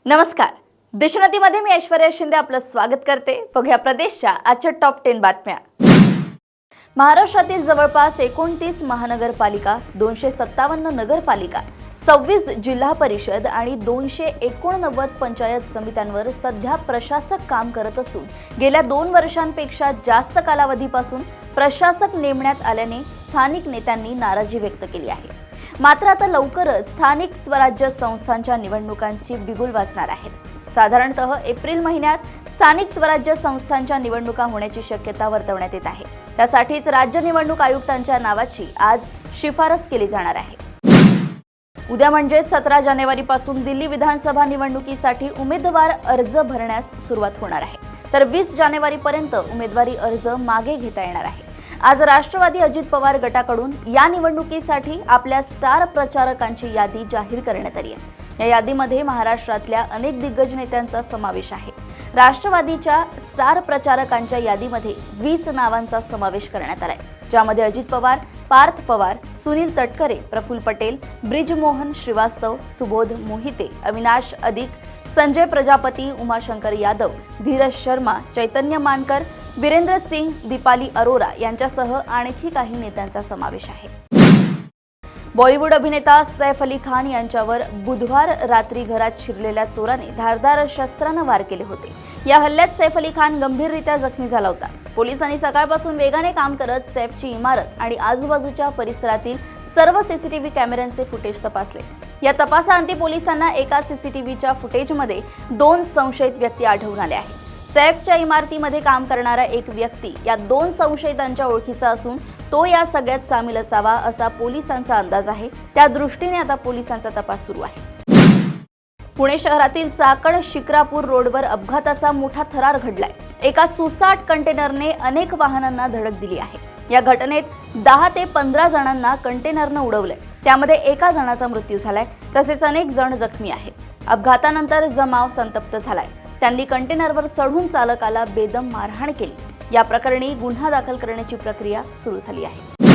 नमस्कार. देशोन्नतीमध्ये मी ऐश्वर्या शिंदे आपलं स्वागत करते. बघूया प्रदेशच्या आजच्या टॉप 10 बातम्या. महाराष्ट्रातील जवळपास 29 महानगरपालिका, 257 नगरपालिका, 26 जिल्हा परिषद आणि 289 पंचायत समित्यांवर सध्या प्रशासक काम करत असून गेल्या 2 वर्षांपेक्षा जास्त कालावधीपासून प्रशासक नेमण्यात आल्याने स्थानिक नेत्यांनी नाराजी व्यक्त केली आहे. मात्र आता लवकरच स्थानिक स्वराज्य संस्थांच्या निवडणुकांची बिगुल वाजणार आहेत. साधारणतः एप्रिल महिन्यात स्थानिक स्वराज्य संस्थांच्या निवडणुका होण्याची शक्यता वर्तवण्यात येत आहे. त्यासाठीच राज्य निवडणूक आयुक्तांच्या नावाची आज शिफारस केली जाणार आहे. उद्या म्हणजे 17 जानेवारीपासून दिल्ली विधानसभा निवडणुकीसाठी उमेदवार अर्ज भरण्यास सुरुवात होणार आहे. तर 20 जानेवारीपर्यंत उमेदवारी अर्ज मागे घेता येणार आहे. आज राष्ट्रवादी अजित पवार गटाकडून या निवडणुकीसाठी आपल्या स्टार प्रचारकांची यादी जाहीर करण्यात आली आहे. या यादीमध्ये महाराष्ट्रातल्या अनेक दिग्गज नेत्यांचा समावेश आहे. राष्ट्रवादीच्या स्टार प्रचारकांच्या यादीमध्ये 20 नावांचा समावेश करण्यात आलाय, ज्यामध्ये अजित पवार, पार्थ पवार, सुनील तटकरे, प्रफुल्ल पटेल, ब्रिजमोहन श्रीवास्तव, सुबोध मोहिते, अविनाश अधिक, संजय प्रजापती, उमाशंकर यादव, धीरज शर्मा, चैतन्य मानकर, वीरेंद्र सिंग, दीपाली अरोरा यांच्यासह आणखी काही नेत्यांचा समावेश आहे. बॉलिवूड अभिनेता सैफ अली खान यांच्यावर बुधवार रात्री घरात शिरलेल्या चोराने धारदार शस्त्रानं वार केले होते. या हल्ल्यात सैफ अली खान गंभीररित्या जखमी झाला होता. पोलिसांनी सकाळपासून वेगाने काम करत सैफची इमारत आणि आजूबाजूच्या परिसरातील सर्व सीसीटीव्ही कॅमेऱ्यांचे फुटेज तपासले. या तपासाअंती पोलिसांना एका सीसीटीव्हीच्या फुटेजमध्ये 2 संशयित व्यक्ती आढळून आले आहेत. सैफच्या इमारतीमध्ये काम करणारा एक व्यक्ती या 2 संशयितांच्या ओळखीचा असून तो या सगळ्यात सामील असावा असा पोलिसांचा अंदाज आहे. त्या दृष्टीने आता पोलिसांचा तपास सुरू आहे. पुणे शहरातील चाकण शिक्रापूर रोडवर अपघाताचा मोठा थरार घडलाय. एका सुसाट कंटेनरने अनेक वाहनांना धडक दिली आहे. या घटनेत 10 ते 15 जणांना कंटेनरनं उडवलंय. त्यामध्ये एका जणाचा मृत्यू झालाय, तसेच अनेक जण जखमी आहेत. अपघातानंतर जमाव संतप्त झालाय. त्यांनी कंटेनरवर चढून चालकाला बेदम मारहाण केली. या प्रकरणी गुन्हा दाखल करण्याची प्रक्रिया सुरू झाली आहे.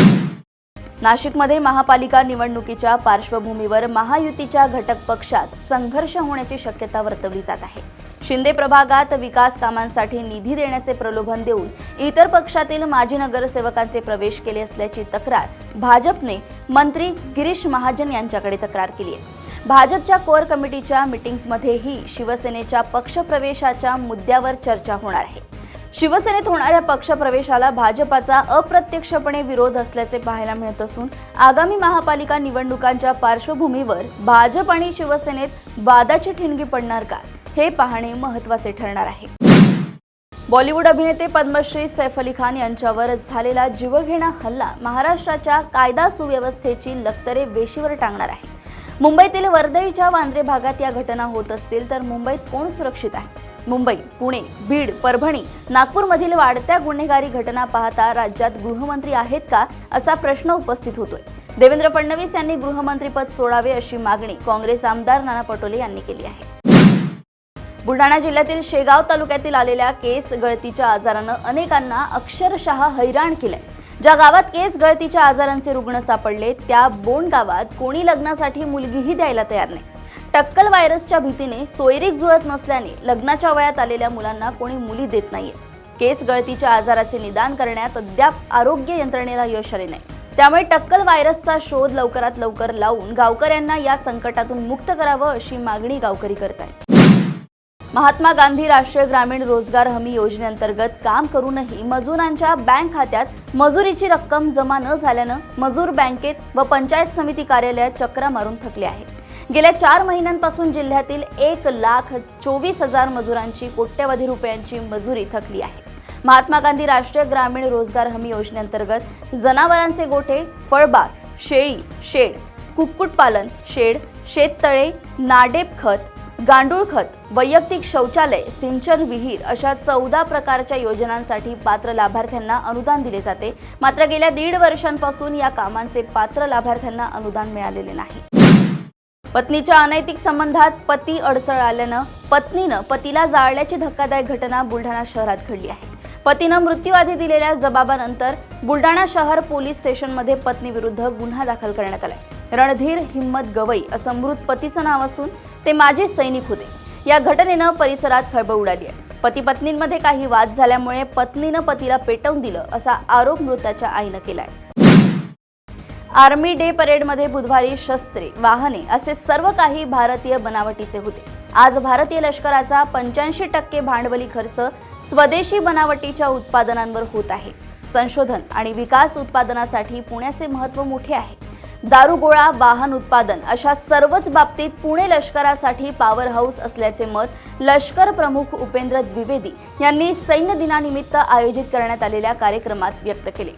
नाशिकमध्ये महापालिका निवडणुकीच्या पार्श्वभूमीवर महायुतीच्या घटक पक्षात संघर्ष होण्याची शक्यता वर्तवली जात आहे. शिंदे प्रभागात विकास कामांसाठी निधी देण्याचे प्रलोभन देऊन इतर पक्षातील माजी नगरसेवकांचे प्रवेश केले असल्याची तक्रार भाजपने मंत्री गिरीश महाजन यांच्याकडे तक्रार केली आहे. भाजपच्या कोर कमिटीच्या मीटिंग्समध्येही शिवसेनेच्या पक्षप्रवेशाच्या मुद्द्यावर चर्चा होणार आहे. शिवसेनेत होणाऱ्या पक्षप्रवेशाला भाजपाचा अप्रत्यक्षपणे विरोध असल्याचे पाहायला मिळत असून आगामी महापालिका निवडणुकांच्या पार्श्वभूमीवर भाजप आणि शिवसेनेत वादाची ठिणगी पडणार का, हे पाहणे महत्त्वाचे ठरणार आहे. बॉलिवूड अभिनेते पद्मश्री सैफ अली खान यांच्यावर झालेला जीवघेणा हल्ला महाराष्ट्राच्या कायदा सुव्यवस्थेची लक्तरे वेशीवर टांगणार आहे. मुंबईतील वर्दळीच्या वांद्रे भागात या घटना होत असतील तर मुंबईत कोण सुरक्षित आहे? मुंबई, पुणे, बीड, परभणी, नागपूरमधील वाढत्या गुन्हेगारी घटना पाहता राज्यात गृहमंत्री आहेत का, असा प्रश्न उपस्थित होतोय. देवेंद्र फडणवीस यांनी गृहमंत्रीपद सोडावे अशी मागणी काँग्रेस आमदार नाना पटोले यांनी केली आहे. बुलढाणा जिल्ह्यातील शेगाव तालुक्यातील आलेल्या केस गळतीच्या आजारानं अनेकांना अक्षरशः हैराण केलंय. ज्या गावात केस गळतीच्या आजारांचे रुग्ण सापडले त्या बोंड गावात कोणी लग्नासाठी मुलगीही द्यायला तयार नाही. टक्कल व्हायरसच्या भीतीने सोयरीक जुळत नसल्याने लग्नाच्या वयात आलेल्या मुलांना कोणी मुली देत नाहीये. केस गळतीच्या आजाराचे निदान करण्यात अद्याप आरोग्य यंत्रणेला यश आले नाही. त्यामुळे टक्कल व्हायरसचा शोध लवकरात लवकर लावून गावकऱ्यांना या संकटातून मुक्त करावं अशी मागणी गावकरी करतायत. महात्मा गांधी राष्ट्रीय ग्रामीण रोजगार हमी योजनेअंतर्गत काम करूनही मजुरांच्या बँक खात्यात मजुरीची रक्कम जमा न झाल्यानं मजूर बँकेत व पंचायत समिती कार्यालयात चक्रा मारून थकले आहेत. गेल्या 4 महिन्यांपासून जिल्ह्यातील 1,24,000 मजुरांची कोट्यवधी रुपयांची मजुरी थकली आहे. महात्मा गांधी राष्ट्रीय ग्रामीण रोजगार हमी योजनेअंतर्गत जनावरांचे गोठे, फळबाग, शेळी, शेड, कुक्कुटपालन, शेड, शेततळे, नाडेप खत, गांडूळ खत, वैयक्तिक शौचालय, सिंचन विहीर अशा 14 प्रकारच्या योजनांसाठी पात्र लाभार्थ्यांना अनुदान दिले जाते. मात्र गेल्या 1.5 वर्षांपासून या कामांचे पात्र लाभार्थ्यांना अनुदान मिळालेले नाही. पत्नीच्या अनैतिक संबंधात पती अडचण आल्यानं पत्नीनं पतीला जाळल्याची धक्कादायक घटना बुलढाणा शहरात घडली आहे. पतीनं मृत्यूआधी दिलेल्या जबाबानंतर बुलढाणा शहर पोलीस स्टेशनमध्ये पत्नीविरुद्ध गुन्हा दाखल करण्यात आलाय. रणधीर हिम्मत गवई असं मृत पतीचं नाव असून ते माजी सैनिक होते. या घटनेनं परिसरात खळबळ उडाली आहे. पती पत्नींमध्ये काही वाद झाल्यामुळे पत्नीनं पतीला पेटवून दिलं असा आरोप मृताच्या आईनं केलाय. आर्मी डे परेडमध्ये बुधवारी शस्त्रे, वाहने असे सर्व काही भारतीय बनावटीचे होते. आज भारतीय लष्कराचा 85% भांडवली खर्च स्वदेशी बनावटीच्या उत्पादनांवर होत आहे. संशोधन आणि विकास उत्पादनासाठी पुण्याचे महत्त्व मोठे आहे. दारुगोळा, वाहन उत्पादन अशा सर्वच बाबतीत पुणे लष्करासाठी पॉवर हाऊस असल्याचे मत लष्कर प्रमुख उपेंद्र द्विवेदी यांनी सैन्य दिनानिमित्त आयोजित करण्यात आलेल्या कार्यक्रमात व्यक्त केले.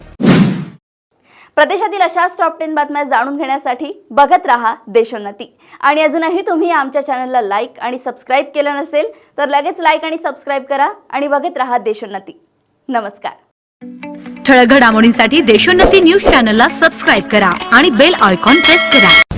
प्रदेशातील अशाच टॉप 10 बातम्या जाणून घेण्यासाठी बघत रहा देशोन्नती. आणि अजूनही तुम्ही आमच्या चॅनलला लाईक आणि सबस्क्राईब केलं नसेल तर लगेच लाईक आणि सबस्क्राईब करा आणि बघत रहा देशोन्नती. नमस्कार. ठळक घडामोडींसाठी देशोन्नती न्यूज चॅनलला सबस्क्राईब करा आणि बेल आयकॉन प्रेस करा.